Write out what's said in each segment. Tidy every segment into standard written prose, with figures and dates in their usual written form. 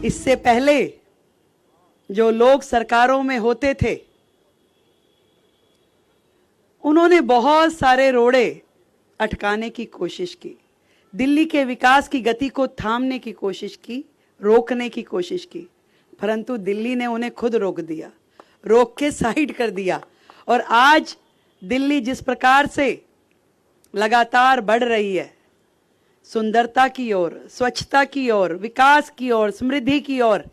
इससे पहले जो लोग सरकारों में होते थे उन्होंने बहुत सारे रोड़े अटकाने की कोशिश की, दिल्ली के विकास की गति को थामने की कोशिश की, रोकने की कोशिश की, परंतु दिल्ली ने उन्हें खुद रोक दिया, रोक के साइड कर दिया। और आज दिल्ली जिस प्रकार से लगातार बढ़ रही है, सुंदरता की ओर, स्वच्छता की ओर, विकास की ओर, समृद्धि की ओर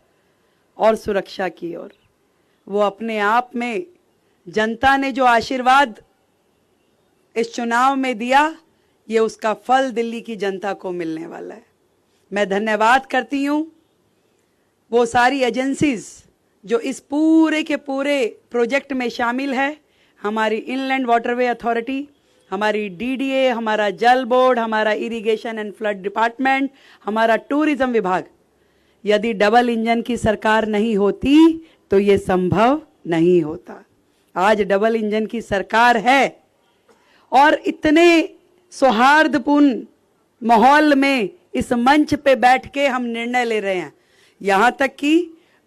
और सुरक्षा की ओर, वो अपने आप में जनता ने जो आशीर्वाद इस चुनाव में दिया, ये उसका फल दिल्ली की जनता को मिलने वाला है। मैं धन्यवाद करती हूँ वो सारी एजेंसीज जो इस पूरे के पूरे प्रोजेक्ट में शामिल है, हमारी इनलैंड वाटरवे अथॉरिटी, हमारी डीडीए, हमारा जल बोर्ड, हमारा इरिगेशन एंड फ्लड डिपार्टमेंट, हमारा टूरिज्म विभाग। यदि डबल इंजन की सरकार नहीं होती तो ये संभव नहीं होता। आज डबल इंजन की सरकार है और इतने सौहार्दपूर्ण माहौल में इस मंच पे बैठ के हम निर्णय ले रहे हैं। यहाँ तक कि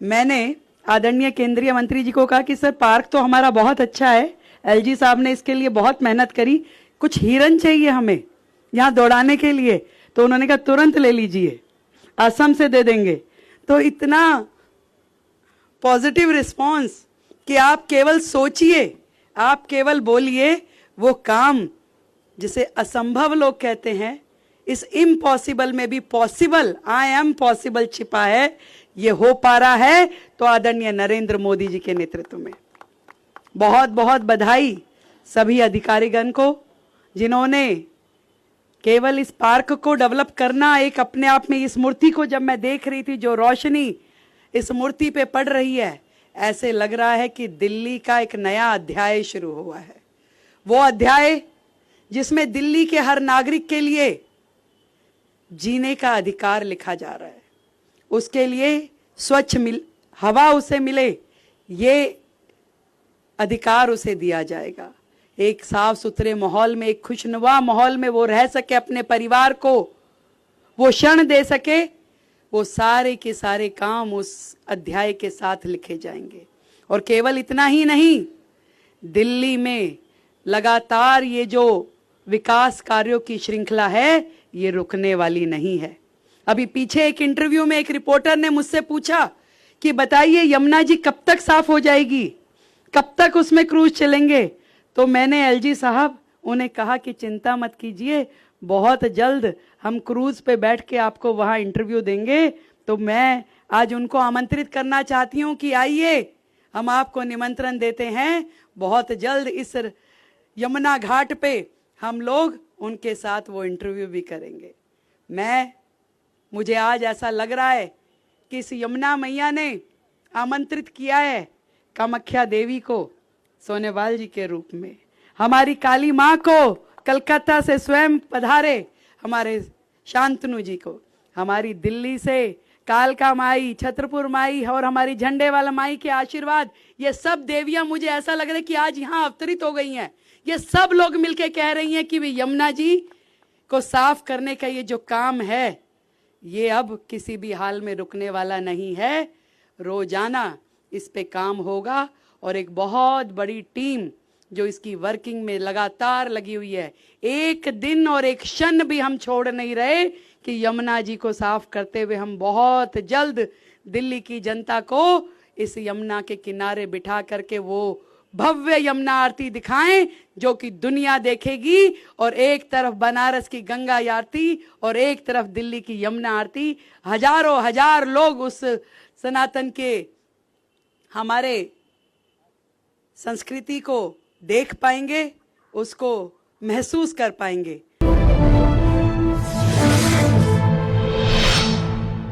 मैंने आदरणीय केंद्रीय मंत्री जी को कहा कि सर पार्क तो हमारा बहुत अच्छा है, एलजी साहब ने इसके लिए बहुत मेहनत करी, कुछ हिरन चाहिए हमें यहाँ दौड़ाने के लिए, तो उन्होंने कहा तुरंत ले लीजिए, असम से दे देंगे। तो इतना पॉजिटिव रिस्पांस कि आप केवल सोचिए, आप केवल बोलिए, वो काम जिसे असंभव लोग कहते हैं, इस इम्पॉसिबल में भी पॉसिबल, आई एम पॉसिबल छिपा है, ये हो पा रहा है तो आदरणीय नरेंद्र मोदी जी के नेतृत्व में। बहुत बहुत बधाई सभी अधिकारीगण को जिन्होंने केवल इस पार्क को डेवलप करना एक अपने आप में, इस मूर्ति को जब मैं देख रही थी, जो रोशनी इस मूर्ति पे पड़ रही है, ऐसे लग रहा है कि दिल्ली का एक नया अध्याय शुरू हुआ है। वो अध्याय जिसमें दिल्ली के हर नागरिक के लिए जीने का अधिकार लिखा जा रहा है, उसके लिए स्वच्छ हवा उसे मिले, ये अधिकार उसे दिया जाएगा। एक साफ सुथरे माहौल में, एक खुशनुमा माहौल में वो रह सके, अपने परिवार को वो क्षण दे सके, वो सारे के सारे काम उस अध्याय के साथ लिखे जाएंगे। और केवल इतना ही नहीं, दिल्ली में लगातार ये जो विकास कार्यों की श्रृंखला है, ये रुकने वाली नहीं है। अभी पीछे एक इंटरव्यू में एक रिपोर्टर ने मुझसे पूछा कि बताइए यमुना जी कब तक साफ हो जाएगी, कब तक उसमें क्रूज चलेंगे। तो मैंने एलजी साहब उन्हें कहा कि चिंता मत कीजिए, बहुत जल्द हम क्रूज पे बैठ के आपको वहां इंटरव्यू देंगे। तो मैं आज उनको आमंत्रित करना चाहती हूं कि आइए, हम आपको निमंत्रण देते हैं, बहुत जल्द इस यमुना घाट पे हम लोग उनके साथ वो इंटरव्यू भी करेंगे। मुझे आज ऐसा लग रहा है कि इस यमुना मैया ने आमंत्रित किया है कामाख्या देवी को सोनेवाल जी के रूप में, हमारी काली माँ को कलकत्ता से स्वयं पधारे हमारे शांतनु जी को, हमारी दिल्ली से कालका माई, छतरपुर माई और हमारी झंडे वाला माई के आशीर्वाद, ये सब देवियां मुझे ऐसा लग रहा है कि आज यहाँ अवतरित हो गई हैं। ये सब लोग मिलके कह रही हैं कि वे यमुना जी को साफ करने का ये जो काम है, ये अब किसी भी हाल में रुकने वाला नहीं है। रोजाना इस पे काम होगा और एक बहुत बड़ी टीम जो इसकी वर्किंग में लगातार लगी हुई है, एक दिन और एक क्षण भी हम छोड़ नहीं रहे कि यमुना जी को साफ करते हुए हम बहुत जल्द दिल्ली की जनता को इस यमुना के किनारे बिठा करके वो भव्य यमुना आरती दिखाएं जो कि दुनिया देखेगी। और एक तरफ बनारस की गंगा आरती और एक तरफ दिल्ली की यमुना आरती, हजारों हजार लोग उस सनातन के हमारे संस्कृति को देख पाएंगे, उसको महसूस कर पाएंगे।